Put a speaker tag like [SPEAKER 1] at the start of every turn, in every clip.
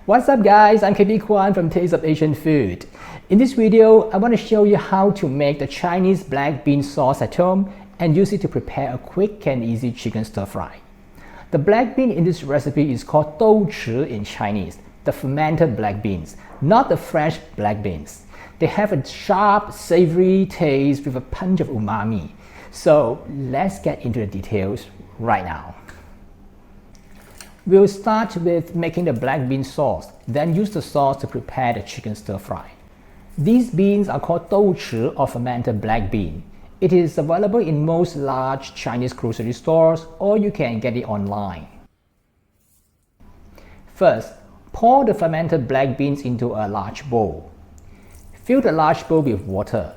[SPEAKER 1] What's up guys, I'm KB Kwan from Taste of Asian Food. In this video, I want to show you how to make the Chinese black bean sauce at home and use it to prepare a quick and easy chicken stir fry. The black bean in this recipe is called Douchi in Chinese, the fermented black beans, not the fresh black beans. They have a sharp, savory taste with a punch of umami. So let's get into the details right now. We'll start with making the black bean sauce, then use the sauce to prepare the chicken stir fry. These beans are called Douchi or fermented black bean. It is available in most large Chinese grocery stores or you can get it online. First, pour the fermented black beans into a large bowl. Fill the large bowl with water.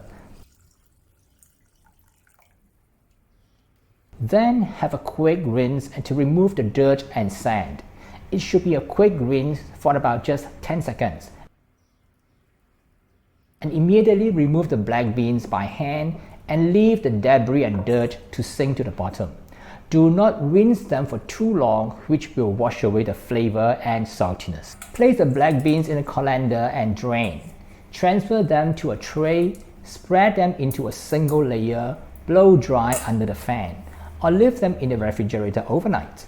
[SPEAKER 1] Then have a quick rinse and to remove the dirt and sand. It should be a quick rinse for about just 10 seconds. And immediately remove the black beans by hand and leave the debris and dirt to sink to the bottom. Do not rinse them for too long, which will wash away the flavor and saltiness. Place the black beans in a colander and drain. Transfer them to a tray, spread them into a single layer, blow dry under the fan, or leave them in the refrigerator overnight.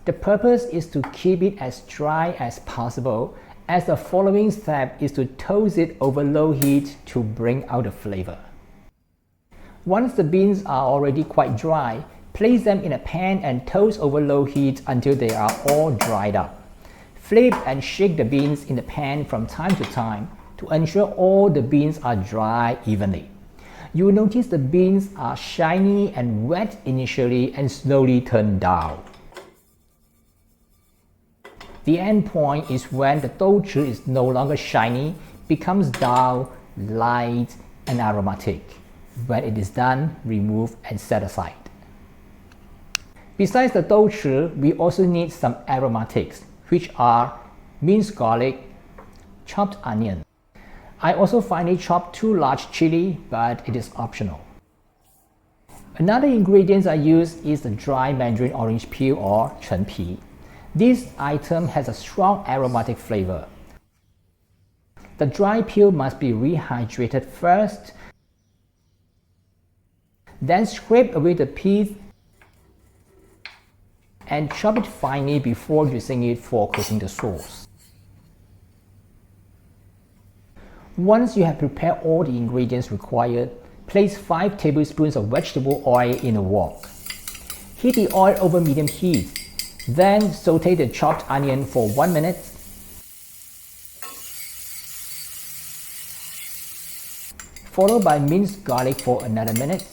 [SPEAKER 1] The purpose is to keep it as dry as possible, as the following step is to toast it over low heat to bring out the flavor. Once the beans are already quite dry, place them in a pan and toast over low heat until they are all dried up. Flip and shake the beans in the pan from time to time to ensure all the beans are dry evenly. You will notice the beans are shiny and wet initially and slowly turn dull. The end point is when the douchi is no longer shiny, becomes dull, light, and aromatic. When it is done, remove and set aside. Besides the douchi, we also need some aromatics, which are minced garlic, chopped onion. I also finely chopped 2 large chili, but it is optional. Another ingredient I use is the dry mandarin orange peel or chenpi. This item has a strong aromatic flavor. The dry peel must be rehydrated first, then scrape away the pith and chop it finely before using it for cooking the sauce. Once you have prepared all the ingredients required, place 5 tablespoons of vegetable oil in a wok. Heat the oil over medium heat, then saute the chopped onion for 1 minute. Followed by minced garlic for another minute.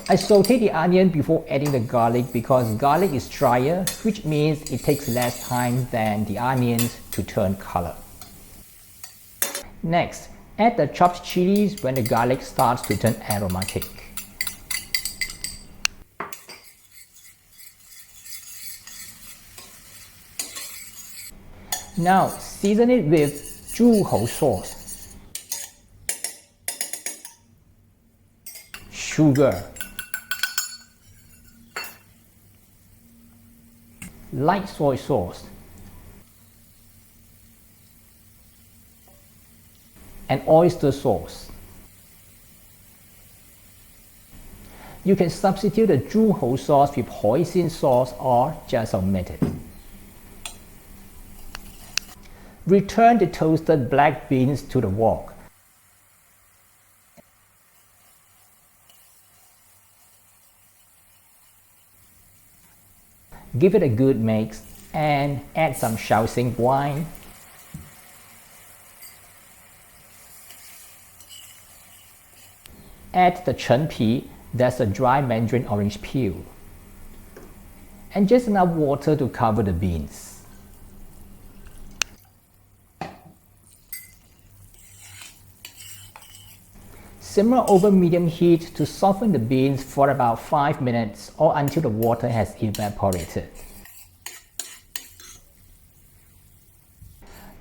[SPEAKER 1] I saute the onion before adding the garlic because garlic is drier, which means it takes less time than the onions to turn color. Next, add the chopped chilies when the garlic starts to turn aromatic. Now season it with zhuhou sauce, sugar, light soy sauce, and oyster sauce. You can substitute the zhuhou sauce with hoisin sauce or just omit it. Return the toasted black beans to the wok. Give it a good mix and add some Shaoxing wine. Add the chenpi, that's a dry mandarin orange peel, and just enough water to cover the beans. Simmer over medium heat to soften the beans for about 5 minutes or until the water has evaporated.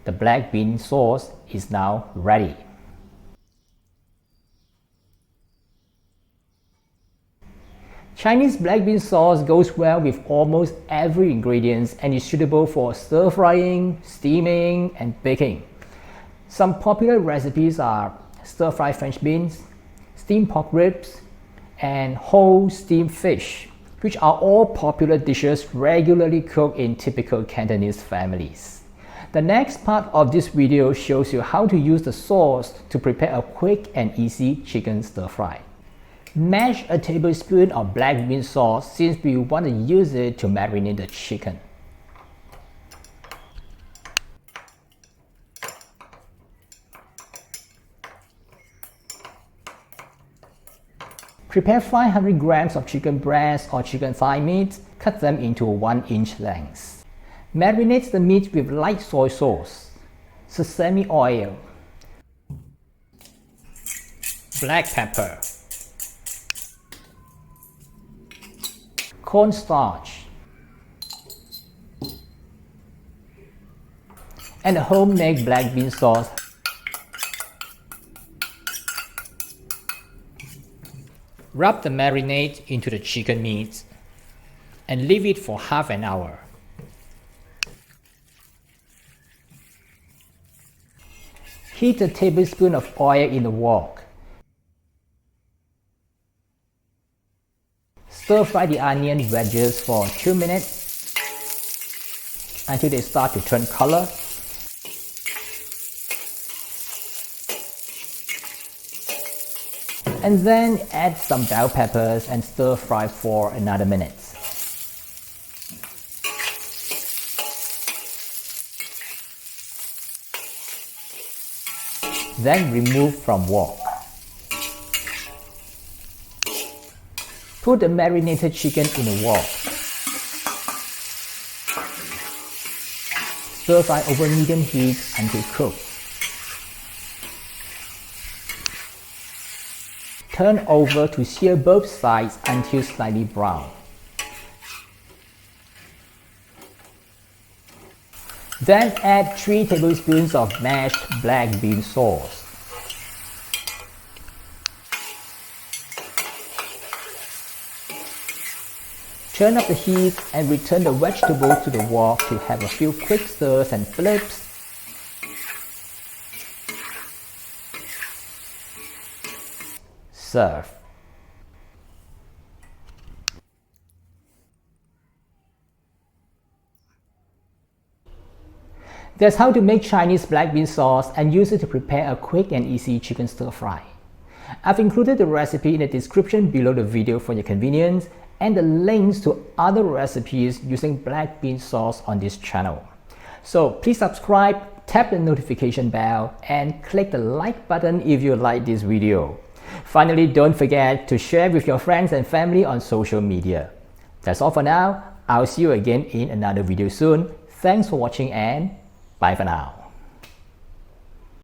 [SPEAKER 1] The black bean sauce is now ready. Chinese black bean sauce goes well with almost every ingredient and is suitable for stir frying, steaming, and baking. Some popular recipes are stir-fried French beans, steamed pork ribs, and whole steamed fish, which are all popular dishes regularly cooked in typical Cantonese families. The next part of this video shows you how to use the sauce to prepare a quick and easy chicken stir-fry. Mash a tablespoon of black bean sauce since we want to use it to marinate the chicken. Prepare 500 grams of chicken breast or chicken thigh meat, cut them into 1-inch lengths. Marinate the meat with light soy sauce, sesame oil, black pepper, cornstarch, and a homemade black bean sauce. Rub the marinade into the chicken meat and leave it for half an hour. Heat a tablespoon of oil in the wok. Stir fry the onion wedges for 2 minutes until they start to turn color. And then add some bell peppers and stir fry for another minute. Then remove from wok. Put the marinated chicken in the wok. Stir fry over medium heat until cooked. Turn over to sear both sides until slightly brown. Then add 3 tablespoons of mashed black bean sauce. Turn up the heat and return the vegetables to the wok to have a few quick stirs and flips. Serve. That's how to make Chinese black bean sauce and use it to prepare a quick and easy chicken stir fry. I've included the recipe in the description below the video for your convenience and the links to other recipes using black bean sauce on this channel. So please subscribe, tap the notification bell, and click the like button if you like this video. Finally, don't forget to share with your friends and family on social media. That's all for now. I'll see you again in another video soon. Thanks for watching and bye for now.